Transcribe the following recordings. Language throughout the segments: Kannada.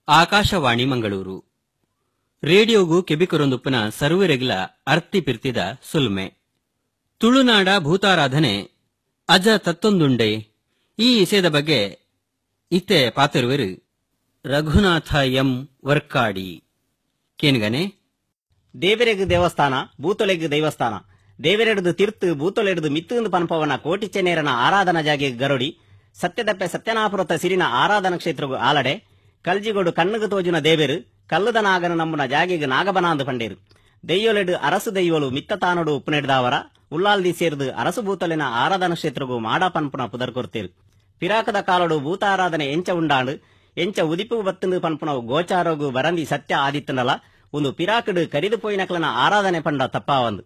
ಆಕಾಶವಾಣಿ ಮಂಗಳೂರು ರೇಡಿಯೋಗೂ ಕೆಬಿಕರೊಂದುಪ್ಪನ ಸರ್ವರೆಗ್ಲ ಅರ್ತಿ ಪಿರ್ತಿದ ಸುಲ್ಮೆ ತುಳುನಾಡ ಭೂತಾರಾಧನೆ ಅಜ ತತ್ತೊಂದುಂಡೆ ಈ ವಿಷಯದ ಬಗ್ಗೆ ಇತ್ತೆ ಪಾತಿರುವೆರು ರಘುನಾಥ ಎಂ ವರ್ಕಾಡಿ ಕೇನ್ಗನೆ ದೇವರೆಗ್ ದೇವಸ್ಥಾನ ಭೂತೊಲೆಗ್ ದೈವಸ್ಥಾನ ದೇವರೆಡ್ದು ತಿರ್ತು ಭೂತೊಲೆಡ್ದು ಮಿತ್ತುಂದು ಪನ್ಪವನ ಕೋಟಿ ಚೆನ್ನೇರನ ಆರಾಧನಾ ಜಾಗೆ ಗರುಡಿ ಸತ್ಯದಪ್ಪೆ ಸತ್ಯನಾಪುರತ ಸಿರಿನ ಆರಾಧನಾ ಕ್ಷೇತ್ರಗೂ ಆಲಡೆ ಕಲ್ಜಿಗೋಡು ಕಣ್ಣುಗು ತೋಜುನ ದೇವೆರು ಕಲ್ಲುದ ನಾಗನ ನಮ್ಮನ ಜಾಗೆಗ್ ನಾಗಬನಾಂದು ಪಂಡೇರು ದೆಯ್ಯೋಲೆಡು ಅರಸು ದೆಯ್ಯೋಲು ಮಿತ್ತ ತಾನೋಡು ಉಪ್ಪುನೆಡ್ದಾವರ ಉಲ್ಲಾಲ್ದಿ ಸೇರ್ದು ಅರಸು ಭೂತೊಲೆನ ಆರಾಧನಾ ಕ್ಷೇತ್ರಗೂ ಮಾಡ ಪನ್ಪುನ ಪುದರ್ ಕೊರ್ತೇರು ಪಿರಾಕದ ಕಾಲಡು ಭೂತಾರಾಧನೆ ಎಂಚ ಉಂಡಾಂಡು ಎಂಚ ಉದಿಪು ಬತ್ತುಂದು ಪನ್ಪುನವು ಗೋಚಾರೋಗು ಬರಂದಿ ಸತ್ಯ ಆದಿತ್ತನಲ ಒಂದು ಪಿರಾಕಡು ಕರಿದು ಪೋಯಿನಕ್ಲನ ಆರಾಧನೆ ಪಂಡ ತಪ್ಪಾವಂದು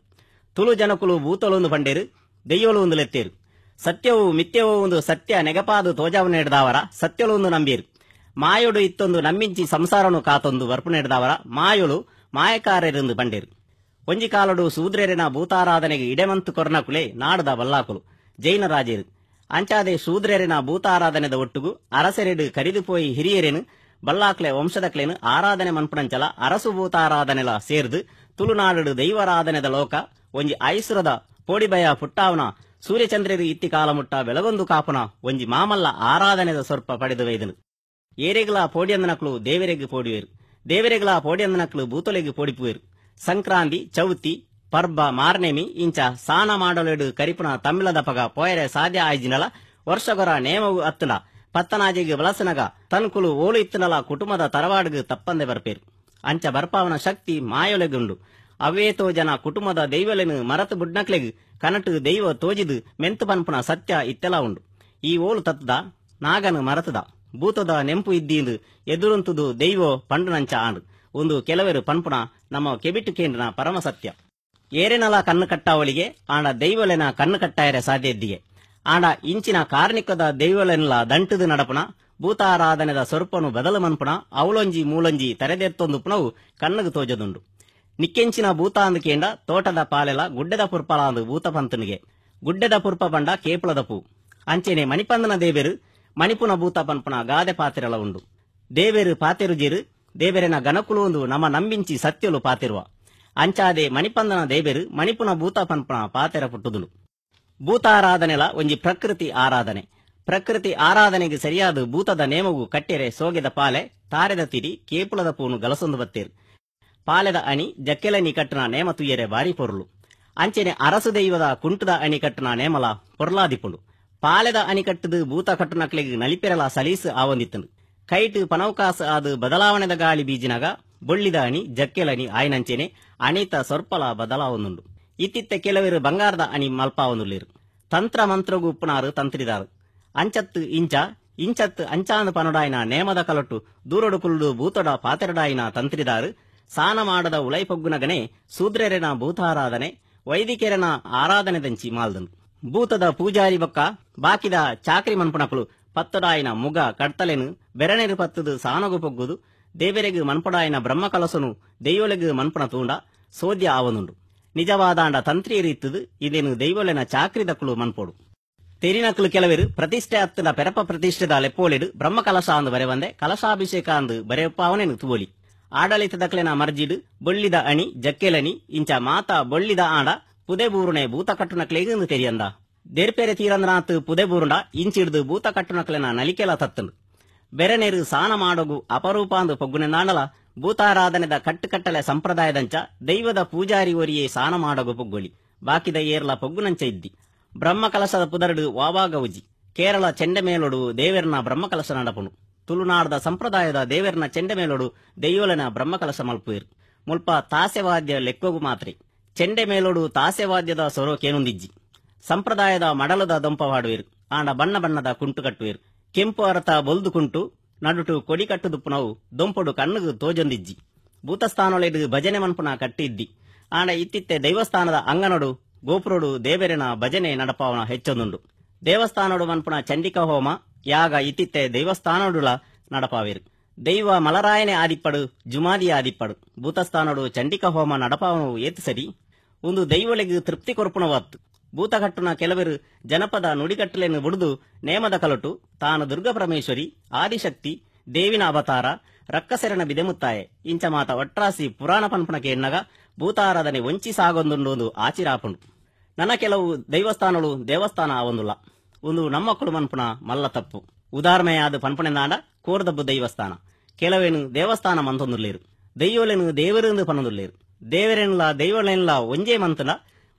ತುಳು ಜನಕುಲು ಭೂತೊಲೊಂದು ಪಂಡೇರು ದೆಯ್ಯೋಲು ಒಂದು ಲೆತ್ತೇರು ಸತ್ಯವೂ ಮಿಥ್ಯವೂ ಒಂದು ಸತ್ಯ ನೆಗಪಾದು ತೋಜವನ್ನೆಡ್ದಾವರ ಸತ್ಯಲು ಒಂದು ನಂಬೀರು ಮಾಯೊಡು ಇತ್ತೊಂದು ನಮ್ಮಿಂಚಿ ಸಂಸಾರನು ಕಾತೊಂದು ವರ್ಪುನೆಡ್ದಾವರ ಮಾಯೊಳು ಮಾಯಕಾರ್ಯರೆಂದು ಪಂಡೇರು ಒಂಜಿ ಕಾಲಡು ಶೂದ್ರರೆನ ಭೂತಾರಾಧನೆಗೆ ಇಡೆಮಂತು ಕೊರ್ನಕುಲೆ ನಾಡದ ಬಲ್ಲಾಕುಲು ಜೈನ ರಾಜೇರು ಅಂಚಾದೆ ಶೂದ್ರರೆನ ಭೂತಾರಾಧನೆದ ಒಟ್ಟುಗು ಅರಸರೆಡು ಕರಿದುಪೋಯಿ ಹಿರಿಯರೇನು ಬಲ್ಲಾಕ್ಲೆ ವಂಶದಕ್ಲೇನು ಆರಾಧನೆ ಮನ್ಪುಣಂಚಲ ಅರಸು ಭೂತಾರಾಧನೆಲ ಸೇರ್ದು ತುಳುನಾಡು ದೈವಾರಾಧನೆದ ಲೋಕ ಒಂಜಿ ಐಸುರದ ಪೋಡಿಬಯ ಪುಟ್ಟಾವನ ಸೂರ್ಯಚಂದ್ರರು ಇತ್ತಿ ಕಾಲ ಮುಟ್ಟ ಬೆಳಗೊಂದು ಕಾಪುನ ಒಂಜಿ ಮಾಮಲ್ಲ ಆರಾಧನೆದ ಸ್ವರ್ಪ ಪಡೆದು ವೈದನು ಏರೆಗ್ಲ ಪೋಡಿಯಂದನಕ್ಲು ದೇವರೆಗ್ ಪೋಡಿವೇರು ದೇವರೆಗ್ಲ ಪೋಡಿಯಂದನಕ್ಲು ಭೂತೊಲೆಗ್ ಪೋಡಿಪುವೇರು ಸಂಕ್ರಾಂತಿ ಚೌತಿ ಪರ್ಬ ಮಾರ್ನೆಮಿ ಇಂಚ ಸಾನ ಮಾಡಲೆಡು ಕರಿಪುನ ತಮ್ಮಿಲದಪಗ ಪೋಯರೆ ಸಾಧ್ಯ ಆಯ್ಜಿನಲ ವರ್ಷಗೊರ ನೇಮವು ಅತ್ತುನ ಪತ್ತನಾಜಿಗೆ ಬಳಸನಗ ತನ್ಕುಲು ಓಲು ಇತ್ತನಲ ಕುಟುಂಬದ ತರವಾಡುಗು ತಪ್ಪಂದೆ ಬರ್ಪೇರು ಅಂಚ ಬರ್ಪಾವನ ಶಕ್ತಿ ಮಾಯೊಲೆಗುಂಡು ಅವೇತೋ ಜನ ಕುಟುಂಬದ ದೈವಲೆನು ಮರತು ಬುಡ್ನಕ್ಲೆಗ್ ಕನಟು ದೈವ ತೋಜಿದು ಮೆಂತು ಪನ್ಪುನ ಸತ್ಯ ಇತ್ತೆಲ ಉಂಡು ಈ ಓಲು ತತ್ತದ ನಾಗನು ಮರತದ ಭೂತದ ನೆಂಪು ಇದ್ದೀಂದು ಎದುರುಂತುದು ದೈವೋ ಪಂಡುನಂಚ ಆಂಡು ಒಂದು ಕೆಲವರು ಪನ್ಪುನ ನಮ್ಮ ಕೆಬಿಟ್ಟು ಕೇಂದ್ರನ ಪರಮ ಸತ್ಯ ಏರೆನಲ ಕಣ್ಣು ಕಟ್ಟಾವಳಿಗೆ ಆಂಡ ದೈವಲೆನ ಕಣ್ಣು ಕಟ್ಟಾಯರೆ ಸಾಧ್ಯ ಇದ್ದಿಗೆ ಆಂಡ ಇಂಚಿನ ಕಾರ್ಣಿಕದ ದೈವಲೆನ್ಲ ದಂಟುದು ನಡಪುನ ಭೂತಾರಾಧನೆದ ಸ್ವರೂಪನು ಬದಲು ಮನ್ಪುನ ಅವಳೊಂಜಿ ಮೂಲೊಂಜಿ ತೆರೆದೆತ್ತೊಂದು ಪುನವು ಕಣ್ಣುಗು ತೋಜದುಂಡು ನಿಕ್ಕೆಂಚಿನ ಭೂತ ಅಂದು ಕೇಂಡ ತೋಟದ ಪಾಲೆಲ ಗುಡ್ಡೆದ ಪುರ್ಪಲ ಅಂದು ಭೂತ ಪಂತನಿಗೆ ಗುಡ್ಡೆದ ಪುರ್ಪ ಬಂಡ ಕೇಪುಳದ ಪೂ ಅಂಚೆನೆ ಮಣಿಪಂದನ ದೇವೆರು ಮಣಿಪುನ ಭೂತ ಪನ್ಪುನ ಗಾದೆ ಪಾತಿರಲ ಉಂಡು ದೇವೆರು ಪಾತೆರುಜಿರು ದೇವೆರೆನ ಗಣಕುಲು ಒಂದು ನಮ್ಮ ನಂಬಿಂಚಿ ಸತ್ಯಲು ಪಾತಿರುವ ಅಂಚಾದೆ ಮಣಿಪಂದನ ದೇವೆರು ಮಣಿಪುನ ಭೂತ ಪನ್ಪುನ ಪಾತೆರ ಪುಟ್ಟುದುಲು ಭೂತಾರಾಧನೆಲ ಒಂಜಿ ಪ್ರಕೃತಿ ಆರಾಧನೆ ಪ್ರಕೃತಿ ಆರಾಧನೆಗೆ ಸರಿಯಾದ ಭೂತದ ನೇಮವು ಕಟ್ಟೆರೆ ಸೋಗೆದ ಪಾಲೆ ತಾರೆದ ತಿರಿ ಕೇಪುಳದ ಪೂನು ಗಲಸೊಂದು ಬತ್ತೇರು ಪಾಲೆದ ಅಣಿ ಜಕ್ಕೆಲನಿ ಕಟ್ಟನ ನೇಮ ತುಯ್ಯರೆ ಬಾರಿ ಪೊರ್ಲು ಅಂಚೆನೆ ಅರಸು ದೈವದ ಕುಂಟದ ಅಣಿ ಕಟ್ಟನ ನೇಮಲ ಪೊರ್ಲಾದಿಪುಂಡು ಪಾಲೆದ ಅಣಿ ಕಟ್ಟದು ಭೂತ ಕಟ್ಟುನಕ್ಲೆಗ್ ನಲಿಪೆರಲ ಸಲೀಸು ಆವೊಂದಿತ್ತನು ಕೈಟು ಪನವಕಾಸ ಆದು ಬದಲಾವಣೆದ ಗಾಳಿ ಬೀಜಿನಾಗ ಬೊಳ್ಳಿದ ಅಣಿ ಜಕ್ಕೆಲನಿ ಆಯ್ನಂಚೆನೆ ಅಣಿತ ಸೊರ್ಪಲ ಬದಲಾವೊಂದುಂಡು ಇತ್ತಿತ್ತೆ ಕೆಲವರು ಬಂಗಾರದ ಅಣಿ ಮಲ್ಪಾವೊಂದುಳ್ಳೇರು ತಂತ್ರ ಮಂತ್ರಗೂ ಉಪ್ಪುನಾರು ತಂತ್ರಿದಾರು ಅಂಚತ್ತು ಇಂಚತ್ತು ಅಂಚಾಂದು ಪನೊಡಾಯಿನ ನೇಮದ ಕಲೊಟ್ಟು ದೂರಡು ಕುಲ್ಲು ಭೂತೊಡ ಪಾತೆರಡಾಯಿನ ತಂತ್ರಿದಾರು ಸಾನ ಮಾಡದ ಉಳೈ ಪೊಗ್ಗುನಗನೆ ಶೂದ್ರರೆನ ಭೂತಾರಾಧನೆ ವೈದಿಕರೆನ ಆರಾಧನೆದಂಚಿ ಮಾಲ್ದನು ಭೂತದ ಪೂಜಾರಿ ಬೊಕ್ಕ ಬಾಕಿದ ಚಾಕ್ರಿ ಮನ್ಪುಣಕುಲು ಪತ್ತೊಡಾಯಿನ ಮುಗ ಕಡ್ತಲೆನು ಬೆರನೆರು ಪತ್ತದು ಸಾನಗು ಪೊಗ್ಗುದು ದೇವರೆಗು ಮನ್ಪೊಡಾಯಿನ ಬ್ರಹ್ಮ ಕಲಸನು ದೈವಲೆಗು ಮನ್ಪುಣ ತೂಂಡ ಸೋದ್ಯ ಆವನುಂಡು ನಿಜವಾದಾಂಡ ತಂತ್ರಿಯರು ಇತ್ತದು ಇದೇನು ದೈವಲೆನ ಚಾಕ್ರಿದಕ್ಕಲು ಮನ್ಪೋಡು ತೆರಿನಕ್ಲು ಕೆಲವರು ಪ್ರತಿಷ್ಠೆ ಹತ್ತದ ಪೆರಪ ಪ್ರತಿಷ್ಠೆದ ಲೆಪ್ಪೋಲೆಡು ಬ್ರಹ್ಮ ಕಲಶ ಅಂದು ಬರೆವಂದೆ ಕಲಶಾಭಿಷೇಕ ಅಂದು ಬರೆಯಪ್ಪಾವನೆನು ತುವಲಿ ಆಡಳಿತದಕ್ಲೆನ ಮರ್ಜಿಡು ಬೊಳ್ಳಿದ ಅಣಿ ಜಕ್ಕೆಲನಿ ಇಂಚ ಮಾತ ಬೊಳ್ಳಿದ ಆಂಡ ಪುದೆಬೂರುಣೆ ಭೂತ ಕಟ್ಟುನಕ್ಲೆಗು ತೆರಿಯಂದ ದೇರ್ಪೆರೆ ತೀರಂದ್ರನಾಥ್ ಪುದೆಬೂರುಂಡ ಇಂಚಿಡ್ದು ಭೂತ ಕಟ್ಟುನಕ್ಲೆನ ನಲಿಕೆಲ ತತ್ತನು ಬೆರನೆರು ಸಾನ ಮಾಡೋಗು ಅಪರೂಪ ಅಂದು ಪೊಗ್ಗುನೆಂದಾಂಡಲ ಭೂತಾರಾಧನೆದ ಕಟ್ಟುಕಟ್ಟಲೆ ಸಂಪ್ರದಾಯದಂಚ ದೈವದ ಪೂಜಾರಿ ಒರಿಯೇ ಸಾನ ಮಾಡೋಗು ಪೊಗ್ಗೊಳಿ ಬಾಕಿದ ಏರ್ಲ ಪೊಗ್ಗುನಂಚ ಇದ್ದಿ ಬ್ರಹ್ಮ ಕಲಶದ ಪುದರಡು ವಾವಾಗ ಉಜಿ ಕೇರಳ ಚೆಂಡೆ ಮೇಲೊಡು ದೇವೆರ್ನ ಬ್ರಹ್ಮ ಕಲಶ ನಡಪುನು ತುಳುನಾಡದ ಸಂಪ್ರದಾಯದ ದೇವೆರ್ನ ಚೆಂಡೆ ಮೇಲೊಡು ದೆಯ್ಯೋಲೆನ ಬ್ರಹ್ಮ ಕಲಶ ಮಲ್ಪುವೇರು ಮುಲ್ಪ ತಾಸೆವಾದ್ಯ ಲೆಕ್ಕೊಗು ಮಾತ್ರೆ ಚೆಂಡೆ ಮೇಲೊಡು ತಾಸೆವಾದ್ಯದ ಸೊರೋಕೇನುಂದಿಜ್ಜಿ ಸಂಪ್ರದಾಯದ ಮಡಲದ ದೊಂಪವಾಡುವೇರು ಆಂಡ ಬಣ್ಣ ಬಣ್ಣದ ಕುಂಟು ಕಟ್ಟುವೇರು ಕೆಂಪು ಅರತ ಬೊಲ್ದು ಕುಂಟು ನಡುಟು ಕೊಡಿ ಕಟ್ಟುದುಪ್ಪುನವು ದೊಂಪೊಡು ಕಣ್ಣುಗು ತೋಜೊಂದಿಜ್ಜಿ ಭೂತಸ್ಥಾನೊಳೆದು ಭಜನೆ ಮನ್ಪುನ ಕಟ್ಟಿದ್ದಿ ಆಂಡ ಇತ್ತಿತ್ತೆ ದೈವಸ್ಥಾನದ ಅಂಗನೊಡು ಗೋಪುರಡು ದೇವೆರೆನ ಭಜನೆ ನಡಪಾವನ ಹೆಚ್ಚೊಂದುಂಡು ದೇವಸ್ಥಾನಡು ಮನ್ಪುನ ಚಂಡಿಕಾ ಹೋಮ ಯಾಗ ಇತ್ತಿತ್ತೆ ದೈವಸ್ಥಾನಡುಲ ನಡಪಾವೇರು ದೈವ ಮಲರಾಯನೆ ಆದಿಪ್ಪಡು ಜುಮಾದಿ ಆದಿಪ್ಪಡು ಭೂತಸ್ಥಾನಡು ಚಂಡಿಕಾ ಹೋಮ ನಡಪಾವನವು ಏತು ಸರಿ ಒಂದು ದೈವಲೆಗು ತೃಪ್ತಿ ಕೊರ್ಪುಣವತ್ತು ಭೂತಕಟ್ಟುನ ಕೆಲವರು ಜನಪದ ನುಡಿಕಟ್ಟಲೆಯನ್ನು ಬುಡಿದು ನೇಮದ ಕಲಟು ತಾನು ದುರ್ಗಪರಮೇಶ್ವರಿ ಆದಿಶಕ್ತಿ ದೇವಿನ ಅವತಾರ ರಕ್ಕಸೆರನ ಬಿದೆಮುತ್ತಾಯೆ ಇಂಚ ಮಾತ ಒಟ್ರಾಸಿ ಪುರಾಣ ಪನ್ಪಣಕ್ಕೆ ಎನ್ನಗ ಭೂತಾರಾಧನೆ ವಂಚಿ ಸಾಗೊಂದುಂಡು ಆಚಿರಾಪುಂಡು. ನನ್ನ ಕೆಲವು ದೈವಸ್ಥಾನಗಳು ದೇವಸ್ಥಾನ ಆವೊಂದುಲ್ಲ. ಒಂದು ನಮ್ಮಕ್ಕಳು ಮನ್ಪುಣ ಮಲ್ಲ ತಪ್ಪು. ಉದಾಹರಣೆಯಾದ ಪನ್ಪಣೆಂದಾಂಡ ಕೋರ್ದಬ್ಬು ದೈವಸ್ಥಾನ. ಕೆಲವೇನು ದೇವಸ್ಥಾನ ಮಂತೊಂದುಲ್ಲೇರು, ದೈವಲೆನು ದೇವರೆಂದು ಪನ್ನೊಂದುಲ್ಲೇರು. ದೇವರೆನ್ಲ ದೈವಳೆನ್ಲ ಒಂಜೇ ಮಂತನ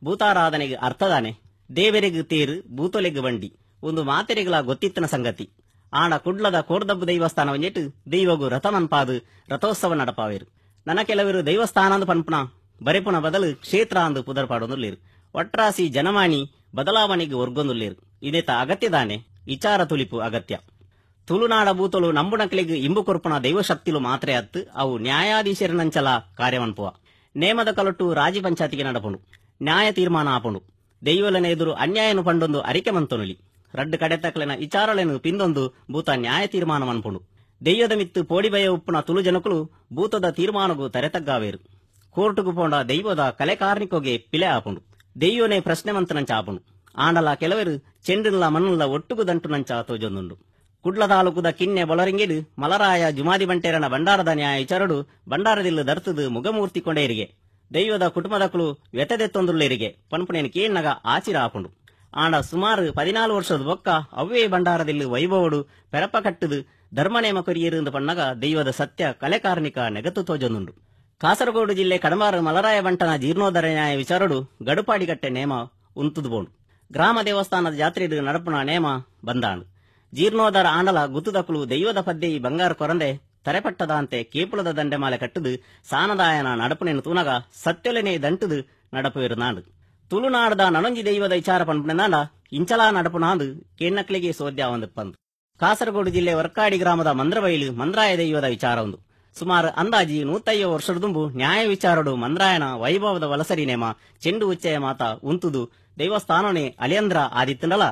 ಭೂತಾರಾಧನೆಗೆ ಅರ್ಥದಾನೆ. ದೇವರೆಗೆ ತೇರು ಭೂತೊಲೆಗೆ ಬಂಡಿ ಒಂದು ಮಾತೆರೆಗಳ ಗೊತ್ತಿತ್ತನ ಸಂಗತಿ. ಆಂಡ ಕುಡ್ಲದ ಕೋರ್ದಬ್ಬು ದೇವಸ್ಥಾನ ಒಂಜೆಟ್ಟು ದೈವಗು ರಥ ಮನ್ಪಾದು ರಥೋತ್ಸವ ನಡಪಾವೇರು. ನನ್ನ ಕೆಲವರು ದೇವಸ್ಥಾನ ಅಂದು ಪನ್ಪುಣ ಬರೆಪುಣ ಬದಲು ಕ್ಷೇತ್ರ ಅಂದು ಪುದರ್ಪಾಡೊಂದುಲ್ಲೇರು. ಒಟ್ರಾಸಿ ಜನಮಾನಿ ಬದಲಾವಣೆಗೆ ಒರ್ಗೊಂದುಲ್ಲೇರು. ಇದೆತ ಅಗತ್ಯದಾನೆ ವಿಚಾರ ತುಲಿಪು ಅಗತ್ಯ. ತುಳುನಾಡ ಭೂತಲು ನಂಬುಣಕ್ಲೆಗ್ ಇಂಬು ಕೊರ್ಪುಣ ದೈವಶಕ್ತಿಲು ಮಾತ್ರ ಅತ್ತು ಅವು ನ್ಯಾಯಾಧೀಶರನಂಚಲ ಕಾರ್ಯವನ್ಪುವ. ನೇಮದ ಕಲೊಟ್ಟು ರಾಜಿ ಪಂಚಾಯತಿಗೆ ನಡಪುಂಡು, ನ್ಯಾಯ ತೀರ್ಮಾನ ಆಪುಂಡು. ದೈವಲನ ಎದುರು ಅನ್ಯಾಯನು ಪಂಡೊಂದು ಅರಿಕೆ ಮಂತೊನುಲಿ ರಡ್ಡು ಕಡೆತಕ್ಲೆನ ವಿಚಾರಳೆನು ಪಿಂದೊಂದು ಭೂತ ನ್ಯಾಯ ತೀರ್ಮಾನ ಮನ್ಪುಂಡು. ದೆಯ್ಯದ ಮಿತ್ತು ಪೋಡಿಬಯ ಉಪ್ಪುನ ತುಳು ಜನಕುಲು ಭೂತದ ತೀರ್ಮಾನಗೂ ತರೆತಗ್ಗಾವೇರು. ಕೋರ್ಟುಗು ಪೋಂಡ ದೈವದ ಕಲೆ ಕಾರ್ನಿಕೋಗೆ ಪಿಲೆ ಆಪುಂಡು. ದೆಯ್ಯೋನೆ ಪ್ರಶ್ನೆ ಮಂತನಂಚ ಆಪುಂಡು. ಆಂಡಲ ಕೆಲವರು ಚೆಂಡಿಲ್ಲ ಮಣ್ಣುಲ್ಲ ಒಟ್ಟುಗು ದಂಟು ನಂಚ ತೋಜೊಂದುಂಡು. ಕುಡ್ಲ ತಾಲೂಕುದ ಕಿನ್ನೆ ಬೊಲರಿಂಗಿಡು ಮಲರಾಯ ಜುಮಾದಿ ಬಂಟೇರನ ಬಂಡಾರದ ನ್ಯಾಯ ವಿಚಾರಡು ಬಂಡಾರದಿಲ್ಲು ದರ್ತದು ಮುಗಮೂರ್ತಿ ಕೊಂಡೇರಿಗೆ ದೈವದ ಕುಟುಂಬದಕ್ಕಳು ವ್ಯತದೆತ್ತೊಂದುಳ್ಳೇರಿಗೆ ಪನ್ಪುಣೇನು ಕೇನ್ನಗ ಆಚಿರ ಆಪುಂಡು. ಆಂಡ ಸುಮಾರು 14 ವರ್ಷದ ಬೊಕ್ಕ ಅವ್ವೇ ಬಂಡಾರದಿಲ್ಲು ವೈಭವಡು ಪೆರಪ ಕಟ್ಟದು ಧರ್ಮನೇಮ ಕೊರಿಯರು ಪಣ್ಣಗ ದೈವದ ಸತ್ಯ ಕಲೆ ಕಾರ್ಮಿಕ ನೆಗತು ತೋಜೊಂದುಂಡು. ಕಾಸರಗೋಡು ಜಿಲ್ಲೆ ಕಡಮಾರು ಮಲರಾಯ ಬಂಟನ ಜೀರ್ಣೋದ್ಧಾರ ನ್ಯಾಯ ವಿಚಾರಡು ಗಡುಪಾಡಿಗಟ್ಟೆ ನೇಮ ಉಂತುದು ಬೋಂಡು. ಗ್ರಾಮ ದೇವಸ್ಥಾನದ ಜಾತ್ರೆಡು ನಡಪುಣ ನೇಮ ಬಂದಾಂಡು. ಜೀರ್ಣೋದ್ಧಾರ ಆಂಡಲ ಗುತ್ತುದಕ್ಕಳು ದೈವದ ಪದ್ದೆ ಈ ಬಂಗಾರ ಕೊರಂದೆ ತರೆಪಟ್ಟದಂತೆ ಕೇಪುಳದ ದಂಡೆಮಾಲೆ ಕಟ್ಟದು ಸಾನದಾಯನ ನಡಪುಣೆನು ತೂನಗ ಸತ್ಯೊಲೆನೆ ದಂಟುದು ನಡಪುವೆರು ನಾಂಡು. ತುಳುನಾಡದ ನನೊಂಜಿ ದೈವದ ವಿಚಾರ ಪನ್ಪುಣೆಂದಾಂಡ ಇಂಚಲಾ ನಡಪುಣಾಂದು ಕೇನ್ನಕ್ಲೆಗೆ ಸೋದ್ಯ ಒಂದಪ್ಪಂದು. ಕಾಸರಗೋಡು ಜಿಲ್ಲೆ ವರ್ಕಾಡಿ ಗ್ರಾಮದ ಮಂದ್ರಬೈಲು ಮಂದ್ರಾಯ ದೈವದ ವಿಚಾರ ಒಂದು. ಸುಮಾರು ಅಂದಾಜಿ 150 ವರ್ಷದ ದುಂಬು ನ್ಯಾಯ ವಿಚಾರಡು ಮಂದ್ರಾಯನ ವೈಭವದ ವಲಸರಿ ನೇಮ ಚೆಂಡು ಉಚ್ಚಯ ಮಾತ ಉಂತುದು ದೈವಸ್ಥಾನನೇ ಅಲಿಯಂದ್ರ ಆದಿತ್ತಂಡಲ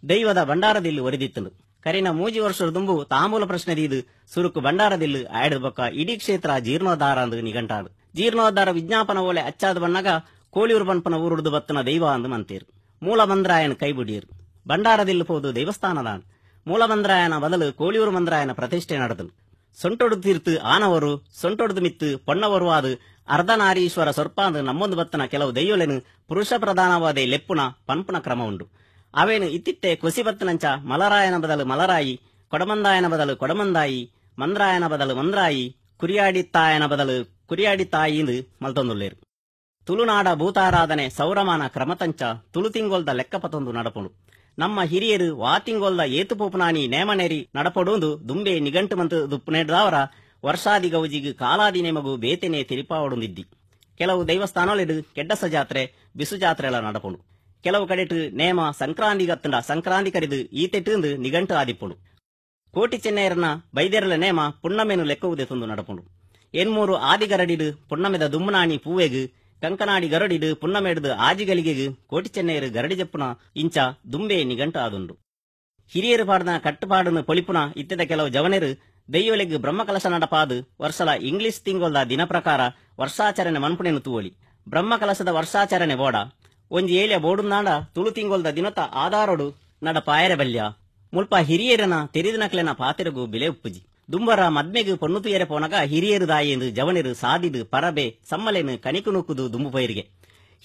ದೈವದ ಬಂಡಾರದಿಲ್ಲು ಒರಿದಿತ್ತಂಡು. ಕರಿನ 3 ವರ್ಷದ ದುಂಬು ತಾಂಬೂಲ ಪ್ರಶ್ನೆ ದೀದು ಸುರುಕು ಬಂಡಾರದಿಲ್ಲು ಆಯಡ ಬೊಕ್ಕ ಇಡೀ ಕ್ಷೇತ್ರ ಜೀರ್ಣೋದ್ಧಾರ ಅಂದು ನಿಘಂಟಾಡು. ಜೀರ್ಣೋದ್ಧಾರ ವಿಜ್ಞಾಪನ ಓಲೆ ಅಚ್ಚಾದ ಬಣ್ಣಗ ಕೋಳಿಯೂರು ಪನ್ಪನ ಊರುಡ್ದು ಬತ್ತನ ದೈವ ಅಂದು ಮಂತೇರು. ಮೂಲ ಮಂದ್ರಾಯನ ಕೈಬುಡಿಯರು ಬಂಡಾರದಿಲ್ಲು ಪೋದು ದೇವಸ್ಥಾನದಾನ್. ಮೂಲ ಮಂದ್ರಾಯನ ಬದಲು ಕೋಳಿಯೂರು ಮಂದ್ರಾಯನ ಪ್ರತಿಷ್ಠೆ ನಡೆದನು. ಸೊಂಟೊಡು ತೀರ್ತು ಆನವರು ಸೊಂಟೊಡ್ದು ಮಿತ್ತು ಪೊನ್ನವರು ಆದು ಅರ್ಧನಾರೀಶ್ವರ ಸೊರ್ಪಾಂದು ನಮ್ಮೊಂದು ಬತ್ತನ ಕೆಲವು ದೈವಲೆನು ಪುರುಷ ಪ್ರಧಾನವಾದ ಲೆಪ್ಪುನ ಪನ್ಪುನ ಕ್ರಮ ಉಂಡು. ಅವೇನು ಇತ್ತಿತ್ತೆ ಕೊಸಿಬತ್ತನಂಚ ಮಲರಾಯನ ಬದಲು ಮಲರಾಯಿ, ಕೊಡಮಂದಾಯನ ಬದಲು ಕೊಡಮಂದಾಯಿ, ಮಂದ್ರಾಯನ ಬದಲು ಮಂದ್ರಾಯಿ, ಕುರಿಯಾಡಿತ್ತಾಯನ ಬದಲು ಕುರಿಯಾಡಿತ್ತಾಯಿ ಎಂದು ಮಲ್ತೊಂದುಲ್ಲೇರು. ತುಳುನಾಡ ಭೂತಾರಾಧನೆ ಸೌರಮಾನ ಕ್ರಮತಂಚ ತುಳು ತಿಂಗೊಲ್ದ ಲೆಕ್ಕಪತೊಂದು ನಡಪುಂಡು. ನಮ್ಮ ಹಿರಿಯರು ವಾತಿಂಗೊಲ್ದ ಏತುಪೋಪುನಾನಿ ನೇಮನೇರಿ ನಡಪಡುವುದು ದುಂಬೆ ನಿಘಂಟು ಮಂತು ದುಪ್ಪುನೆಡ್ದವರ ವರ್ಷಾದಿ ಗೌಜಿಗು ಕಾಲಾದಿ ನೇಮಗು ಬೇತೆನೆ ತಿರಿಪಾವಡುಂದಿದ್ದಿ. ಕೆಲವು ದೇವಸ್ಥಾನಲೆಡು ಕೆಡ್ಡಸ ಜಾತ್ರೆ ಬಿಸು ಜಾತ್ರೆ ಎಲ್ಲ ನಡಪುಂಡು. ಕೆಲವು ಕಡೆಟು ನೇಮ ಸಂಕ್ರಾಂತಿ ಗತ್ತಂಡ ಸಂಕ್ರಾಂತಿ ಕರಿದು ಈತೆಟ್ಟು ನಿಘಂಟು ಆದಿಪ್ಪುಂಡು. ಕೋಟಿ ಚೆನ್ನೈರನ ಬೈದೇರಲ ನೇಮ ಪುಣ್ಣಮೆನು ಲೆಕ್ಕವುದೆ ತುಂದು ನಡಪುಂಡು. ಎನ್ಮೂರು ಆದಿಗರಡಿಡು ಪುಣ್ಣಮೆದ ದುಮ್ಮನಾಣಿ ಪೂವೆಗು ಕಂಕನಾಡಿ ಗರಡಿಡು ಪುಣ್ಣಮೆಡ್ದು ಆಜಿಗಲಿಗೆಗು ಕೋಟಿ ಚೆನ್ನೈರು ಗರಡಿ ಜಪ್ಪುನ ಇಂಚ ದುಂಬೆ ನಿಘಂಟು ಆದುಂಡು. ಹಿರಿಯರು ಪಾಡ್ನ ಕಟ್ಟುಪಾಡುನು ಪೊಲಿಪುನ ಇತ್ತೆದ ಕೆಲವು ಜವನೆರು ದೈವಲೆಗ್ ಬ್ರಹ್ಮಕಲಶ ನಡಪಾದು ವರ್ಷಲ ಇಂಗ್ಲಿಷ್ ತಿಂಗೊಲ್ದ ದಿನ ಪ್ರಕಾರ ವರ್ಷಾಚರಣೆ ಮನ್ಪುಣೆನು ತೂವಳಿ. ಬ್ರಹ್ಮಕಲಶದ ವರ್ಷಾಚರಣೆ ಬೋಡ ಒಂಜಿ ಏಲಿಯ ಬೋಡುಂದಾಂಡ ತುಳು ತಿಂಗೊಲ್ದ ದಿನತ ಆಧಾರಡು ನಡ ಪಾಯರೆ ಬಲ್ಯ ಮುಲ್ಪ ಹಿರಿಯರನ ತೆರಿದಿನಕ್ಲೆನ ಪಾತೆರಗು ಬೆಲೆ ಉಪ್ಪುಜಿ. ದುಂಬರ ಮದ್ಮೆಗು ಪೊಣ್ಣು ತುಯರೆ ಪೋನಗ ಹಿರಿಯರು ದಾಯೆಂದು ಜವನೆರು ಸಾದಿದು ಪರಬೆ ಸಮ್ಮಲೆನು ಕಣಿಕು ನೂಕುದು ದುಂಬು ಪೈರಿಗೆ.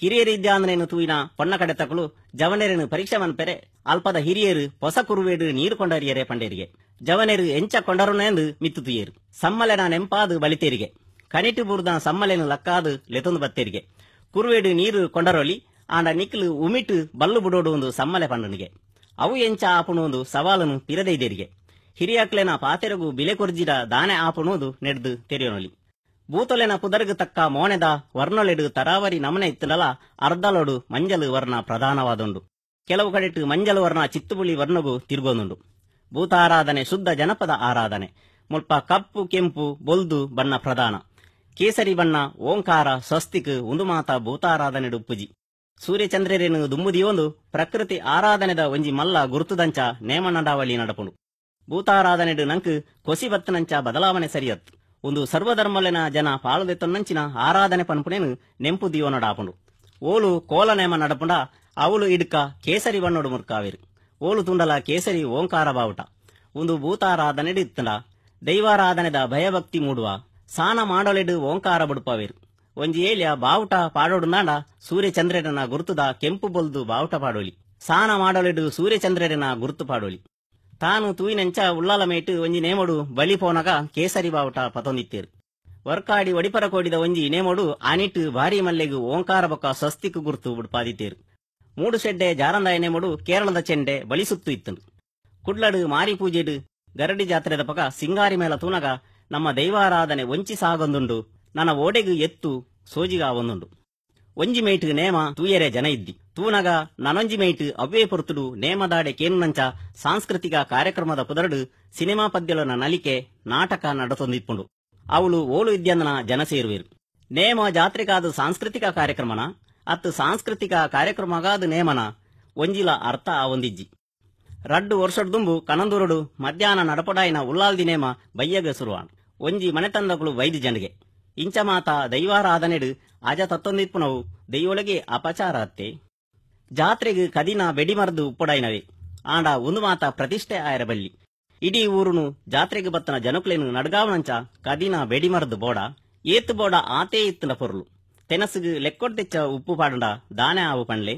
ಹಿರಿಯರು ಇದ್ಯಾನೇನು ತೂಯಿನ ಪೊಣ್ಣ ಕಡೆತಕಲು ಜವನೆರನು ಪರೀಕ್ಷೆ ಮನ್ಪೆರೆ ಅಲ್ಪದ ಹಿರಿಯರು ಹೊಸ ಕುರುವೇಡು ನೀರು ಕೊಂಡರಿಯರೆ ಪಂಡೇರಿಗೆ. ಜವನೆರು ಎಂಚ ಕೊಂಡರುನೆಂದು ಮಿತ್ತು ತುಯ್ಯರು. ಸಮ್ಮಲೆನ ನೆಂಪಾದು ಬಲಿತೇರಿಗೆ. ಕಣಿಟು ಬುರ್ದ ಸಮ್ಮಲೆನು ಲಕ್ಕಾದು ಲೆತೊಂದು ಬತ್ತೇರಿಗೆ. ಕುರುವೇಡು ನೀರು ಕೊಂಡರೊಲಿ ಆಂಡ ನಿಕ್ಲು ಉಮಿಟು ಬಲ್ಲು ಬುಡೋಡು ಒಂದು ಸಮ್ಮಲೆ ಪಂಡನಿಗೆ. ಅವು ಎಂಚ ಆಪುಣುವುದು ಸವಾಲನು ಪಿರದೈದೇರಿಗೆ. ಹಿರಿಯಕ್ಲೆನ ಪಾತೆರಗು ಬಿಲೆ ಕೊರ್ಜಿದ ದಾನೆ ಆಪುಣುವುದು ನೆಡ್ದು ತೆರೆಯೋನೊಲಿ. ಭೂತೊಲೆನ ಪುದರ್ಗು ತಕ್ಕ ಮೋಣೆದ ವರ್ಣೊಲೆಡು ತರಾವರಿ ನಮನೆ ಇತ್ತನಲ ಅರ್ಧಲೊಡು ಮಂಜಲು ವರ್ಣ ಪ್ರಧಾನವಾದುಂಡು. ಕೆಲವು ಕಡೆಟು ಮಂಜಲು ವರ್ಣ ಚಿತ್ತುಬುಳಿ ವರ್ಣಗೂ ತಿರುಗೋನುಂಡು. ಭೂತಾರಾಧನೆ ಶುದ್ಧ ಜನಪದ ಆರಾಧನೆ. ಮುಲ್ಪ ಕಪ್ಪು ಕೆಂಪು ಬೊಲ್ದು ಬಣ್ಣ ಪ್ರಧಾನ. ಕೇಸರಿ ಬಣ್ಣ ಓಂಕಾರ ಸ್ವಸ್ತಿಕ್ ಒಂದು ಮಾತ ಭೂತಾರಾಧನೆಡು ಉಪ್ಪುಜಿ. ಸೂರ್ಯಚಂದ್ರರೇನು ದುಂಬುದಿಯೊಂದು ಪ್ರಕೃತಿ ಆರಾಧನೆದ ಒಂಜಿ ಮಲ್ಲ ಗುರುತುದಂಚ ನೇಮನಡಾವಳಿ ನಡಪುಂಡು. ಭೂತಾರಾಧನೆಡು ನಂಕು ಕೊಸಿಬತ್ತನಂಚ ಬದಲಾವಣೆ ಸರಿಯತ್ತು. ಒಂದು ಸರ್ವಧರ್ಮಲೆನ ಜನ ಪಾಳುದೆತ್ತೊನ್ನಂಚಿನ ಆರಾಧನೆ ಪನ್ಪುಣೆನು ನೆಂಪು ದಿಯೋನಡಾಪುಂಡು. ಓಲು ಕೋಲ ನೇಮ ನಡಪುಂಡ ಅವಳು ಇಡ್ಕ ಕೇಸರಿ ಬಣ್ಣೋಡು ಮುರ್ಕಾವೇರು. ಓಲು ತುಂಡಲ ಕೇಸರಿ ಓಂಕಾರ ಬಾವುಟ. ಒಂದು ಭೂತಾರಾಧನೆಡು ಇತ್ತಂಡ ದೈವಾರಾಧನೆದ ಭಯಭಕ್ತಿ ಮೂಡುವ ಸಾನ ಮಾಡಲೆಡು ಓಂಕಾರ ಬುಡುಪವೇರು ಒಂಜಿ ಏಲ್ಯ ಬಾವುಟ ಪಾಡೋಡುಂದಾಂಡ ಸೂರ್ಯಚಂದ್ರನ ಗುರುತುದ ಕೆಂಪು ಬೊಲ್ದು ಬಾವುಟ ಪಾಡೋಲಿ ಸಾನ ಮಾಡಲೆಡು ಸೂರ್ಯಚಂದ್ರನ ಗುರುತು ಪಾಡೋಲಿ ತಾನು ತೂಯಿನಂಚ ಉಳ್ಳಾಲ ಮೇಟು ಒಂಜಿ ನೇಮಡು ಬಲಿ ಪೋನಗ ಕೇಸರಿ ಬಾವುಟ ಪತೊಂದಿತ್ತೇರು ವರ್ಕಾಡಿ ಒಡಿಪರ ಕೋಡಿದ ಒಂಜಿ ನೇಮಡು ಆನಿಟ್ಟು ಭಾರಿ ಮಲ್ಲೆಗು ಓಂಕಾರ ಬೊಕ್ಕ ಸ್ವಸ್ತಿಕ್ ಗುರುತು ಬುಡ್ಪಾದಿತ್ತೇರು ಮೂಡು ಶೆಡ್ಡೆ ಜಾರಂದಾಯ ನೇಮಡು ಕೇರಳದ ಚೆಂಡೆ ಬಲಿ ಸುತ್ತು ಇತ್ತನು ಕುಡ್ಲಡು ಮಾರಿ ಪೂಜೆಡು ಗರಡಿ ಜಾತ್ರೆದ ಪಕ ಸಿಂಗಾರಿ ಮೇಳ ತೂನಗ ನಮ್ಮ ದೈವಾರಾಧನೆ ಒಂಚಿ ಸಾಗೊಂದುಂಡು ನನ್ನ ಓಡೆಗು ಎತ್ತು ಸೋಜಿಗ ಒಂದುಂಡು ಒಂಜಿ ಮೇಟು ನೇಮ ತೂಯರೆ ಜನ ಇದ್ದಿ ತೂನಗ ನನೊಂಜಿ ಮೇಟು ಅವ್ವೇ ಪೊರ್ತುಡು ನೇಮದಾಡೆ ಕೇನುನಂಚ ಸಾಂಸ್ಕೃತಿಕ ಕಾರ್ಯಕ್ರಮದ ಪುದರಡು ಸಿನಿಮಾ ಪದ್ಯಲನ ನಲಿಕೆ ನಾಟಕ ನಡತೊಂದಿಪ್ಪುಂಡು ಅವಳು ಓಲು ಇದ್ಯಂದನ ಜನ ಸೇರುವೆರು ನೇಮ ಜಾತ್ರೆಗಾದ ಸಾಂಸ್ಕೃತಿಕ ಕಾರ್ಯಕ್ರಮನ ಅತ್ತು ಸಾಂಸ್ಕೃತಿಕ ಕಾರ್ಯಕ್ರಮಗಾದ ನೇಮನ ಒಂಜಿಲ ಅರ್ಥ ಆವೊಂದಿಜ್ಜಿ ರಡ್ಡು ವರ್ಷಡ್ದುಂಬು ಕಣಂದೂರುಡು ಮಧ್ಯಾಹ್ನ ನಡಪಡಾಯಿನ ಉಲ್ಲಾಲ್ದಿ ನೇಮ ಬಯ್ಯಗ ಸುರುವಾಣ್ ಒಂಜಿ ಮನೆತಂದಗಳು ವೈದ್ಯ ಜನಗೆ ಇಂಚ ಮಾತ ದೈವಾರಾಧನೆಡು ಅಜ ತತ್ತೊಂದಿಪ್ಪುನವು ದೈವೊಳಗೆ ಅಪಚಾರ ಅತ್ತೆ ಜಾತ್ರೆಗೆ ಕದಿನ ಬೆಡಿಮರ್ದು ಉಪ್ಪುಡಾಯಿನವೆ ಆಂಡ ಒಂದು ಮಾತ ಪ್ರತಿಷ್ಠೆ ಆಯರ ಬಲ್ಲಿ ಇಡೀ ಊರುನು ಜಾತ್ರೆಗೆ ಬತ್ತನ ಜನಕುಲೇನು ನಡ್ಗಾವನಂಚ ಕದಿನ ಬೆಡಿಮರ್ದು ಬೋಡ ಏತು ಬೋಡ ಆತೇ ಇತ್ತನ ಪೊರ್ಲು ತೆನಸುಗು ಲೆಕ್ಕೊಡ್ತೆಚ್ಚ ಉಪ್ಪು ಪಾಡುಂಡ ದಾನೆ ಆವು ಪಣ್ಲೆ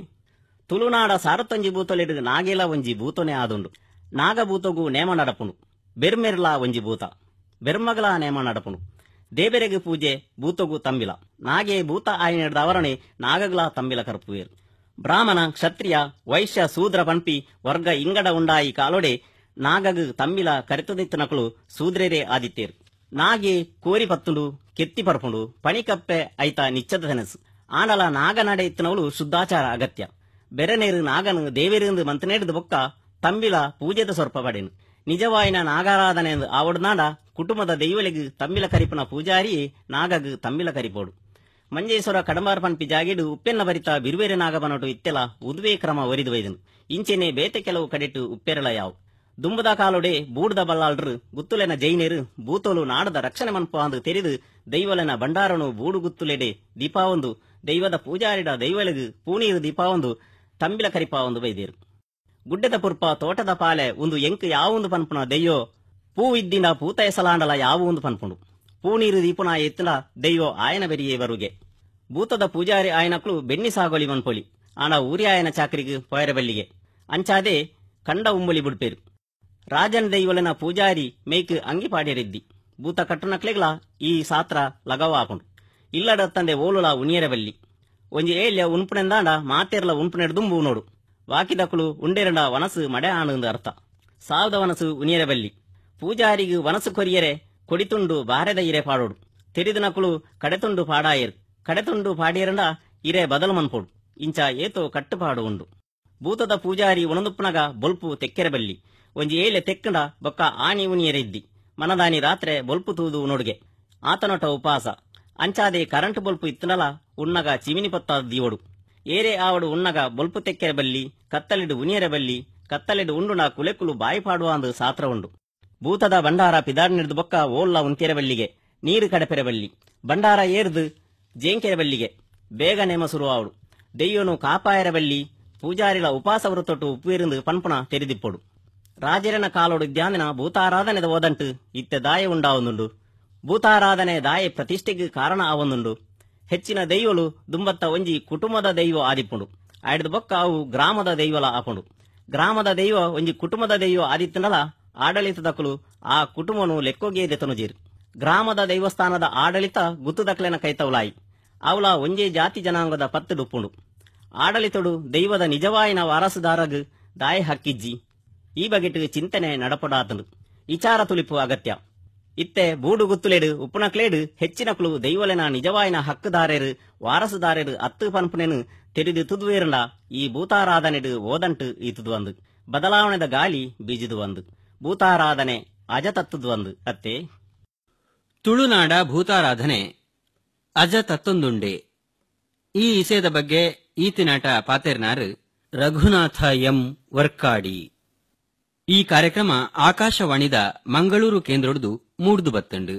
ತುಳುನಾಡ ಸಾರತ್ತೊಂಜಿ ಬೂತೊಲೆಡು ನಾಗೇಲ ಒಂಜಿ ಬೂತೊನೆ ಆದುಂಡು ನಾಗಭೂತಗೂ ನೇಮ ನಡಪುನು ಬೆರ್ಮೆರ್ಲಾ ಒಂಜಿ ಭೂತ ಬೆರ್ಮಗಲ ನೇಮ ನಡಪುನು ದೇಬೆರೆಗೆ ಪೂಜೆ ಭೂತಗೂ ತಂಬಿಲ ನಾಗೆ ಭೂತ ಆಯ್ನೆಡ್ದ ಅವರಣೆ ನಾಗಗಳ ತಂಬಿಲ ಕರ್ಪುವೇರು ಬ್ರಾಹ್ಮಣ ಕ್ಷತ್ರಿಯ ವೈಶ್ಯ ಶೂದ್ರ ಪಂಪಿ ವರ್ಗ ಇಂಗಡ ಉಂಡಾಯಿ ಕಾಲೊಡೆ ನಾಗಗ್ ತಂಬಿಲ ಕರೆತೊದಿತ್ತನಕಳು ಶೂದ್ರೆರೇ ಆದಿತ್ತೇರು ನಾಗೆ ಕೋರಿ ಪತ್ತುಂಡು ಕೆತ್ತಿ ಪರ್ಪುಂಡು ಪಣಿಕಪ್ಪೆ ಐತ ನಿಚ್ಚದ ತೆನಸು ಆಂಡಲ ನಾಗ ನಡೆ ಇತ್ತನವಳು ಶುದ್ಧಾಚಾರ ಅಗತ್ಯ ಬೆರನೇರು ನಾಗನು ದೇವೇರಿಂದು ಮಂತನೇಡಿದ ಬೊಕ್ಕ ತಂಬಿಲ ಪೂಜೆದ ಸ್ವರ್ಪ ಪಡೆನು ನಿಜವಾಯಿನ ನಾಗಾರಾಧನೆ ಆವಡ್ನಾಡ ಕುಟುಂಬದ ದೈವಲೆಗು ತಂಬಿಲ ಕರಿಪುನ ಪೂಜಾರಿಯೇ ನಾಗಗ್ ತಂಬಿಲ ಕರಿಪೋಡು ಮಂಜೇಶ್ವರ ಕಡಂಬಾರ ಪಂಪಿ ಜಾಗಿಡು ಉಪ್ಪೆನ್ನ ಬರಿತ ಬಿರುವೇರೆ ನಾಗಬನಟು ಇತ್ತೆಲ ಉದುವೆ ಕ್ರಮ ಒರಿದು ಒಯ್ದನು ಇಂಚೆನೆ ಬೇತೆ ಕೆಲವು ಕಡೆಟು ಉಪ್ಪೆರಳ ಯಾವು ದುಂಬದ ಕಾಲೊಡೆ ಬೂಡ್ದ ಬಲ್ಲಾಳ್ರು ಗುತ್ತುಲೆನ ಜೈನೇರು ಬೂತೋಲು ನಾಡದ ರಕ್ಷಣೆ ಮನ್ಪ ಅಂದು ತೆರೆದು ದೈವಲೆನ ಭಂಡಾರನು ಬೂಡು ಗುತ್ತುಲೆಡೆ ದೀಪಾವೊಂದು ದೈವದ ಪೂಜಾರಿಡ ದೈವಲೆಗು ಪೂನೀರು ದೀಪಾವೊಂದು ತಂಬಿಲ ಕರಿಪ ಒಂದು ಬೈದೇರು ಗುಡ್ಡದ ಪುರ್ಪ ತೋಟದ ಪಾಲೆ ಒಂದು ಎಂಕ್ ಯಾವೊಂದು ಪನ್ಪುನ ದೆಯ್ಯೋ ಪೂವಿದ್ದಿನ ಪೂತ ಎಸಲಾಂಡಲ ಯಾವ ಒಂದು ಪನ್ಪುಂಡು ಪೂನೀರು ದೀಪುನ ಎತ್ತಲ ದೆಯ್ಯೋ ಆಯನ ಬೆರಿಯೇ ಬರುಗೆ ಭೂತದ ಪೂಜಾರಿ ಆಯನಕ್ಲು ಬೆಣ್ಣಿ ಸಾಗೋಲಿ ಮನ್ಪೊಲಿ ಆನ ಊರಿ ಆಯನ ಚಾಕರಿಗೆ ಪೊಯರ ಬೆಲ್ಲಿಗೆ ಅಂಚಾದೆ ಕಂಡ ಉಂಬಲಿ ಬುಡ್ಪೇರು ರಾಜನ ದೈವಲನ ಪೂಜಾರಿ ಮೇಯ್ಕ್ ಅಂಗಿ ಪಾಡ್ಯರಿದ್ದಿ ಭೂತ ಕಟ್ಟುನಕ್ಲೆಗ್ಲ ಈ ಸಾತ್ರ ಲಗವ ಹಾಕೊಂಡು ಇಲ್ಲಡ ತಂದೆ ಓಲುಲ ಉಣಿಯರ ಬಲ್ಲಿ ಒಂಜಿ ಏಳ್ಯ ಉನ್ಪುನೆಂದಾಂಡ ಮಾತೆರ್ಲ ಉನ್ಪುನೆಡ್ದುಂಬು ನೋಡು ವಾಕಿದಕುಲು ಉಂಡೆರಂಡ ವನಸು ಮಡೆ ಆನಂದ ಅರ್ಥ ಸಾವದ ವನಸು ಉಣಿಯರ ಬಲ್ಲಿ ಪೂಜಾರಿಗು ವನಸು ಕೊರಿಯರೆ ಕೊಡಿತುಂಡು ಬಾರೆದ ಇರೆ ಪಾಡೋಡು ತೆರಿದಿನಕುಲು ಕಡೆತುಂಡು ಪಾಡಾಯರು ಕಡೆತುಂಡು ಪಾಡಿಯರಂಡ ಇರೆ ಬದಲು ಮನ್ಪೋಡು ಇಂಚ ಏತೋ ಕಟ್ಟುಪಾಡು ಉಂಡು ಭೂತದ ಪೂಜಾರಿ ಉಣದುಪ್ಪನಗ ಬೊಲ್ಪು ತೆಕ್ಕೆರೆ ಬಲ್ಲಿ ಒಂಜಿ ಏಳೆ ತೆಕ್ಕಂಡ ಬೊಕ್ಕ ಆಣಿ ಉಣಿಯರೆ ಇದ್ದಿ ಮನದಾನಿ ರಾತ್ರೆ ಬೊಲ್ಪು ತೂದು ನೋಡುಗೆ ಆತನೊಟ ಉಪಾಸ ಅಂಚಾದೆ ಕರೆಂಟ್ ಬೊಲ್ಪು ಇತ್ತನಲ ಉಣ್ಣಗ ಚಿಮಿನಿ ಪತ್ತಾದ ದೀವಡು ಏರೆ ಆವಡು ಉಣ್ಣಗ ಬೊಲ್ಪು ತೆಕ್ಕೆರೆ ಬಲ್ಲಿ ಕತ್ತಲೆಡು ಉಣಿಯರೆ ಬಲ್ಲಿ ಕತ್ತಲೆಡು ಉಂಡುನ ಕುಲೆಕುಲು ಬಾಯಿ ಪಾಡುವ ಅಂದು ಸಾತ್ರ ಉಂಡು ಭೂತದ ಭಂಡಾರ ಪಿದಾಡಿನಿಡ್ದು ಬೊಕ್ಕ ಓಲ್ಲ ಉಂತೆರೆ ಬಲ್ಲಿಗೆ ನೀರು ಕಡಪೆರೆ ಬಲ್ಲಿ ಭಂಡಾರ ಏರ್ದು ಜೇಂಕೆರೆ ಬಲ್ಲಿಗೆ ಬೇಗ ನೇಮ ಸುರುವಾವಡು ದೆಯ್ಯೋನು ಕಾಪಾಯರ ಬಲ್ಲಿ ಪೂಜಾರಿಲ ಉಪಾಸ ವೃತ್ತೊಟ್ಟು ಉಪ್ಪೇರಿಂದು ಪನ್ಪುನ ತೆರೆದಿಪ್ಪೊಡು ರಾಜರನ ಕಾಲೋಡು ಧ್ಯಾನಿನ ಭೂತಾರಾಧನೆದ ಓದಂಟು ಇತ್ತೆ ದಾಯ ಉಂಡಾವೊಂದುಂಡು ಭೂತಾರಾಧನೆ ದಾಯೆ ಪ್ರತಿಷ್ಠೆಗೆ ಕಾರಣ ಆವೊಂದುಂಡು ಹೆಚ್ಚಿನ ದೈವಲು ದುಂಬತ್ತ ಒಂಜಿ ಕುಟುಂಬದ ದೈವ ಆದಿಪ್ಪುಂಡು ಆಯ್ದು ಬೊಕ್ಕ ಅವು ಗ್ರಾಮದ ದೈವಲ ಆಪುಂಡು ಗ್ರಾಮದ ದೈವ ಒಂಜಿ ಕುಟುಂಬದ ದೈವ ಆದಿತ್ತನಲ ಆಡಳಿತದಕಲು ಆ ಕುಟುಂಬನು ಲೆಕ್ಕೊಗೇದೆ ತನುಜೀರು ಗ್ರಾಮದ ದೈವಸ್ಥಾನದ ಆಡಳಿತ ಗುತ್ತುದಕ್ಲೆನ ಕೈತವಲಾಯಿ ಅವಲ ಒಂಜೇ ಜಾತಿ ಜನಾಂಗದ ಪತ್ತು ಡುಪ್ಪುಂಡು ಆಡಳಿತಡು ದೈವದ ನಿಜವಾಯಿನ ವಾರಸುದಾರಗ್ ದಾಯ ಹಕ್ಕಿಜ್ಜಿ ಈ ಬಗೆಟ್ ಚಿಂತನೆ ನಡಪಡಾತನು ವಿಚಾರ ತುಲಿಪು ಅಗತ್ಯ ಇತ್ತೆ ಬೂಡು ಗುತ್ತುಲೆಡು ಉಪ್ಪುನಕ್ಲೇಡು ಹೆಚ್ಚಿನಕ್ಲು ದೈವಲೆನ ನಿಜವಾಯಿನ ಹಕ್ಕುದಾರೆರು ವಾರಸುದಾರೆರು ಅತ್ತು ಪನ್ಪುನೆನು ತೆರೆದು ತುದುವೇರಂಡ ಈ ಭೂತಾರಾಧನೆಡು ಓದಂಟು ಈತುದು ಅಂದು ಬದಲಾವಣೆದ ಗಾಳಿ ಬೀಜಿದು ಅಂದು ಭೂತಾರಾಧನೆ ಅಜತತ್ತುದು ಅಂದು ಅತ್ತೆ ತುಳುನಾಡ ಭೂತಾರಾಧನೆ ಅಜ ತತ್ತೊಂದುಂಡೆ ಈ ವಿಷಯದ ಬಗ್ಗೆ ಈತಿನಾಟ ಪಾತೆರ್ನಾರು ರಘುನಾಥ ಎಂ ವರ್ಕಾಡಿ. ಈ ಕಾರ್ಯಕ್ರಮ ಆಕಾಶವಾಣಿದ ಮಂಗಳೂರು ಕೇಂದ್ರದ್ದು ಮೂಡ್ದು ಬತ್ತಂಡು.